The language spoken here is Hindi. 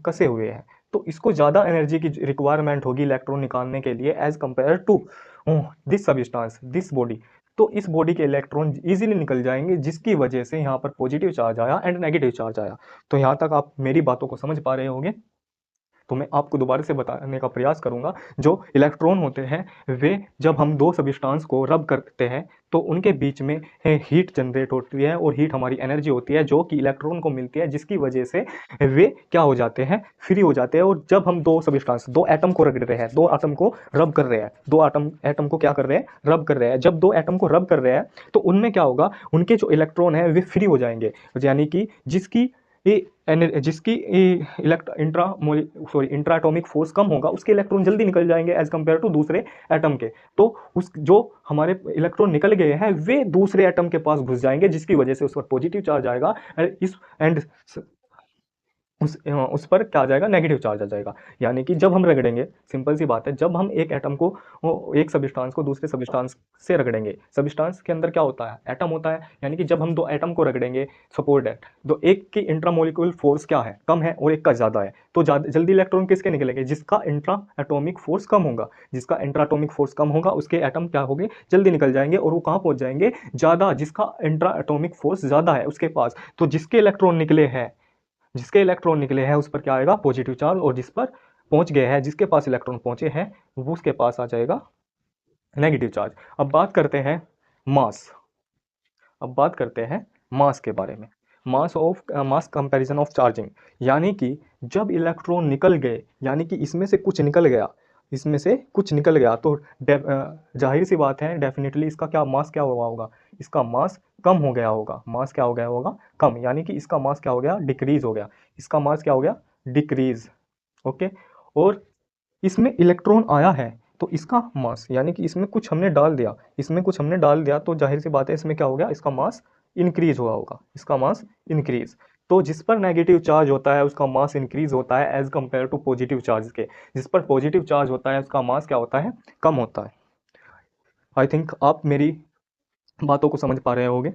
कसे हुए हैं, तो इसको ज़्यादा एनर्जी की रिक्वायरमेंट होगी इलेक्ट्रॉन निकालने के लिए as compare to this substance, this body. तो इस बॉडी के इलेक्ट्रॉन इजीली निकल जाएंगे, जिसकी वजह से यहाँ पर पॉजिटिव चार्ज आया एंड नेगेटिव चार्ज आया। तो यहाँ तक आप मेरी बातों को समझ पा रहे होंगे। तो मैं आपको दोबारा से बताने का प्रयास करूंगा। जो इलेक्ट्रॉन होते हैं वे जब हम दो सब्सटेंस को रब करते हैं तो उनके बीच में हीट जनरेट होती है, और हीट हमारी एनर्जी होती है जो कि इलेक्ट्रॉन को मिलती है, जिसकी वजह से वे क्या हो जाते हैं, फ्री हो जाते हैं। और जब हम दो सब्सटेंस, दो एटम को रगड़ रहे हैं, दो एटम को रब कर रहे हैं, दो एटम को क्या कर रहे हैं, रब कर रहे हैं, जब दो एटम को रब कर रहे हैं तो उनमें क्या होगा, उनके जो इलेक्ट्रॉन है वे फ्री हो जाएंगे, यानी कि जिसकी जिसकी इंट्रा एटॉमिक फोर्स कम होगा उसके इलेक्ट्रॉन जल्दी निकल जाएंगे एज कंपेयर टू दूसरे एटम के। तो उस जो हमारे इलेक्ट्रॉन निकल गए हैं वे दूसरे एटम के पास घुस जाएंगे, जिसकी वजह से उस पर पॉजिटिव चार्ज आएगा, एंड उस पर क्या आ जाएगा, नेगेटिव चार्ज आ जाएगा। यानी कि जब हम रगड़ेंगे, सिंपल सी बात है, जब हम एक एटम को, एक सब्सटेंस को दूसरे सब्सटेंस से रगड़ेंगे, सब्सटेंस के अंदर क्या होता है, एटम होता है, यानी कि जब हम दो एटम को रगड़ेंगे, सपोज दैट तो एक की इंट्रामोलिकुलर फोर्स क्या है, कम है, और एक का ज़्यादा है, तो जल्दी इलेक्ट्रॉन किसके निकलेंगे, जिसका इंट्रा एटॉमिक फोर्स कम होगा, जिसका इंट्रा एटॉमिक फोर्स कम होगा उसके एटम क्या होंगे, जल्दी निकल जाएंगे, और वो कहाँ पहुंच जाएंगे, ज़्यादा, जिसका इंट्रा एटॉमिक फोर्स ज़्यादा है उसके पास। तो जिसके इलेक्ट्रॉन निकले हैं उस पर क्या आएगा, पॉजिटिव चार्ज, और जिस पर पहुंच गए हैं, जिसके पास इलेक्ट्रॉन पहुंचे हैं, वो उसके पास आ जाएगा नेगेटिव चार्ज। अब बात करते हैं मास। अब बात करते हैं मास के बारे में। मास कंपैरिजन ऑफ चार्जिंग, यानी कि जब इलेक्ट्रॉन निकल गए, यानी कि इसमें से कुछ निकल गया, इसमें से कुछ निकल गया, तो जाहिर सी बात है डेफिनेटली इसका क्या मास क्या हुआ होगा, इसका मास कम हो गया होगा, मास क्या हो गया होगा, कम, यानी कि इसका मास क्या हो गया, डिक्रीज हो गया, इसका मास क्या हो गया, डिक्रीज। ओके। और इसमें इलेक्ट्रॉन आया है तो इसका मास, यानी कि इसमें कुछ हमने डाल दिया, इसमें कुछ हमने डाल दिया, तो जाहिर सी बात है इसमें क्या हो गया, इसका मास इंक्रीज हुआ होगा, इसका मास इंक्रीज। तो जिस पर नेगेटिव चार्ज होता है उसका मास इंक्रीज होता है as compare to positive charge के, जिस पर पॉजिटिव चार्ज होता है उसका मास क्या होता है, कम होता है। आई थिंक आप मेरी बातों को समझ पा रहे होंगे।